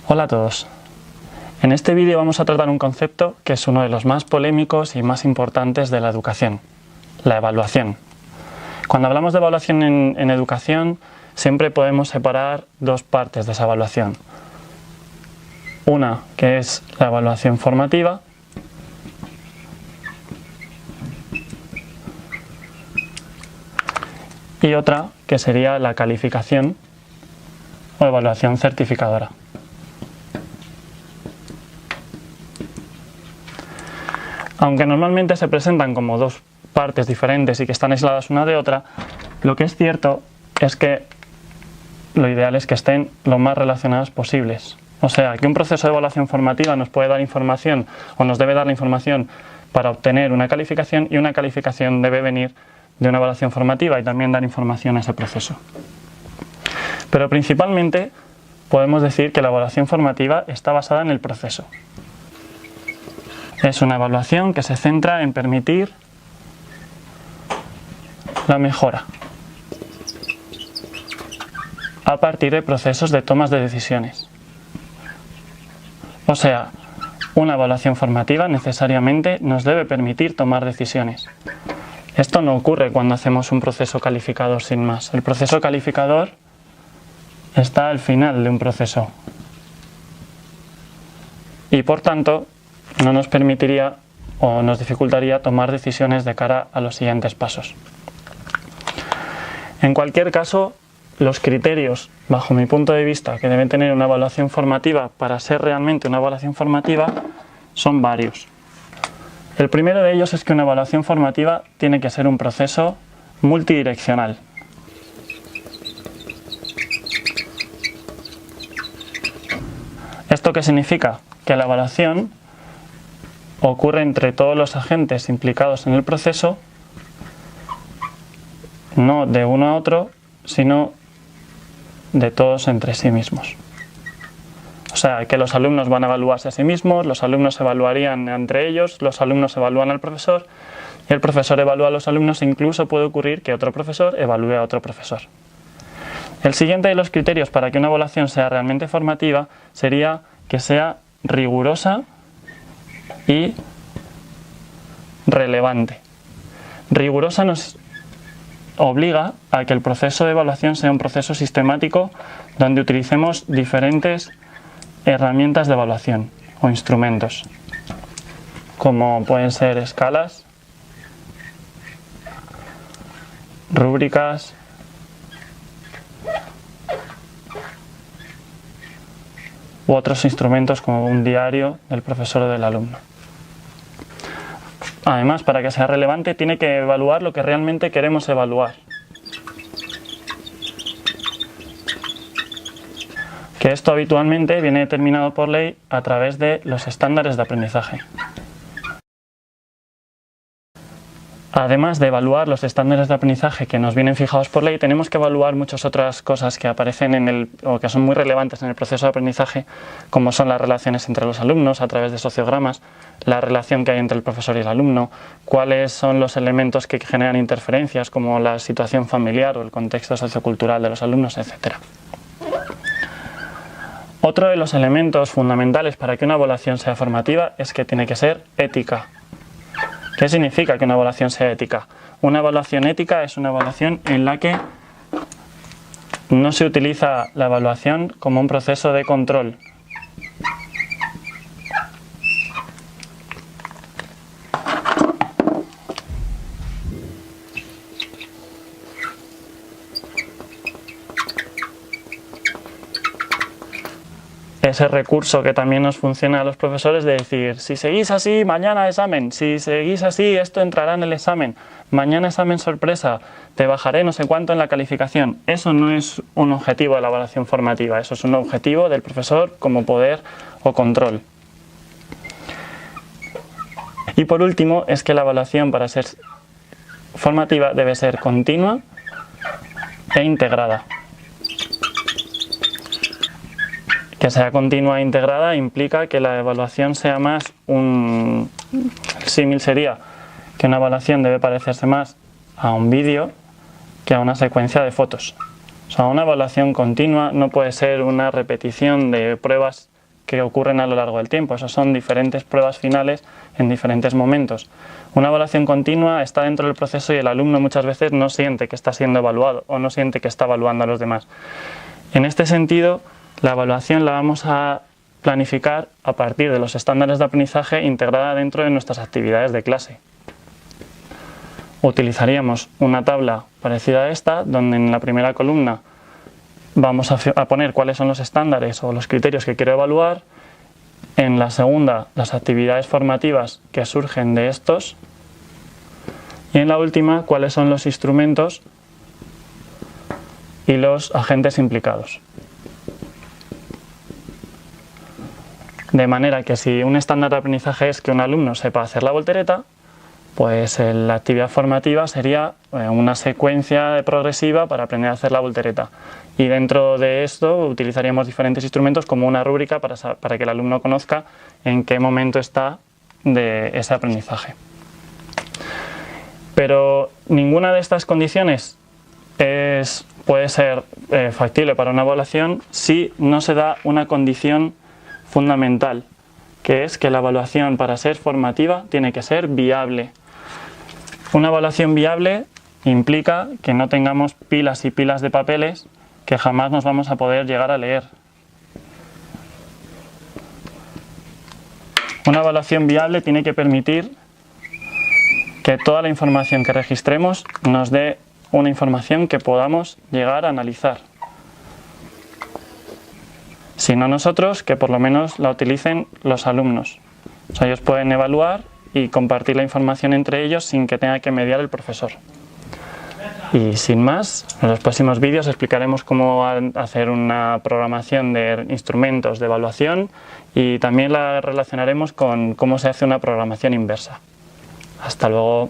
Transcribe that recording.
Hola a todos. En este vídeo vamos a tratar un concepto que es uno de los más polémicos y más importantes de la educación, la evaluación. Cuando hablamos de evaluación en educación, siempre podemos separar dos partes de esa evaluación. Una que es la evaluación formativa y otra que sería la calificación o evaluación certificadora. Aunque normalmente se presentan como dos partes diferentes y que están aisladas una de otra, lo que es cierto es que lo ideal es que estén lo más relacionadas posibles. O sea, que un proceso de evaluación formativa nos puede dar información o nos debe dar la información para obtener una calificación, y una calificación debe venir de una evaluación formativa y también dar información a ese proceso. Pero principalmente podemos decir que la evaluación formativa está basada en el proceso. Es una evaluación que se centra en permitir la mejora a partir de procesos de tomas de decisiones. O sea, una evaluación formativa necesariamente nos debe permitir tomar decisiones. Esto no ocurre cuando hacemos un proceso calificador sin más. El proceso calificador está al final de un proceso y por tanto no nos permitiría o nos dificultaría tomar decisiones de cara a los siguientes pasos. En cualquier caso, los criterios, bajo mi punto de vista, que deben tener una evaluación formativa para ser realmente una evaluación formativa son varios. El primero de ellos es que una evaluación formativa tiene que ser un proceso multidireccional. ¿Esto qué significa? Que la evaluación ocurre entre todos los agentes implicados en el proceso, no de uno a otro, sino de todos entre sí mismos. O sea, que los alumnos van a evaluarse a sí mismos, los alumnos se evaluarían entre ellos, los alumnos evalúan al profesor y el profesor evalúa a los alumnos, e incluso puede ocurrir que otro profesor evalúe a otro profesor. El siguiente de los criterios para que una evaluación sea realmente formativa sería que sea rigurosa y relevante. Rigurosa nos obliga a que el proceso de evaluación sea un proceso sistemático donde utilicemos diferentes herramientas de evaluación o instrumentos, como pueden ser escalas, rúbricas, u otros instrumentos como un diario del profesor o del alumno. Además, para que sea relevante, tiene que evaluar lo que realmente queremos evaluar. Que esto habitualmente viene determinado por ley a través de los estándares de aprendizaje. Además de evaluar los estándares de aprendizaje que nos vienen fijados por ley, tenemos que evaluar muchas otras cosas que aparecen o que son muy relevantes en el proceso de aprendizaje, como son las relaciones entre los alumnos a través de sociogramas, la relación que hay entre el profesor y el alumno, cuáles son los elementos que generan interferencias, como la situación familiar o el contexto sociocultural de los alumnos, etc. Otro de los elementos fundamentales para que una evaluación sea formativa es que tiene que ser ética. ¿Qué significa que una evaluación sea ética? Una evaluación ética es una evaluación en la que no se utiliza la evaluación como un proceso de control. Ese recurso que también nos funciona a los profesores de decir, si seguís así, mañana examen, si seguís así, esto entrará en el examen, mañana examen sorpresa, te bajaré no sé cuánto en la calificación. Eso no es un objetivo de la evaluación formativa, eso es un objetivo del profesor como poder o control. Y por último, es que la evaluación, para ser formativa, debe ser continua e integrada. Que sea continua e integrada implica que la evaluación sea más el símil sería que una evaluación debe parecerse más a un vídeo que a una secuencia de fotos. O sea, una evaluación continua no puede ser una repetición de pruebas que ocurren a lo largo del tiempo. Esas son diferentes pruebas finales en diferentes momentos. Una evaluación continua está dentro del proceso y el alumno muchas veces no siente que está siendo evaluado o no siente que está evaluando a los demás. En este sentido, la evaluación la vamos a planificar a partir de los estándares de aprendizaje integrada dentro de nuestras actividades de clase. Utilizaríamos una tabla parecida a esta, donde en la primera columna vamos a poner cuáles son los estándares o los criterios que quiero evaluar. En la segunda, las actividades formativas que surgen de estos. Y en la última, cuáles son los instrumentos y los agentes implicados. De manera que si un estándar de aprendizaje es que un alumno sepa hacer la voltereta, pues la actividad formativa sería una secuencia progresiva para aprender a hacer la voltereta. Y dentro de esto utilizaríamos diferentes instrumentos como una rúbrica para que el alumno conozca en qué momento está de ese aprendizaje. Pero ninguna de estas condiciones puede ser factible para una evaluación si no se da una condición fundamental, que es que la evaluación, para ser formativa, tiene que ser viable. Una evaluación viable implica que no tengamos pilas y pilas de papeles que jamás nos vamos a poder llegar a leer. Una evaluación viable tiene que permitir que toda la información que registremos nos dé una información que podamos llegar a analizar. Si no nosotros, que por lo menos la utilicen los alumnos. O sea, ellos pueden evaluar y compartir la información entre ellos sin que tenga que mediar el profesor. Y sin más, en los próximos vídeos explicaremos cómo hacer una programación de instrumentos de evaluación y también la relacionaremos con cómo se hace una programación inversa. Hasta luego.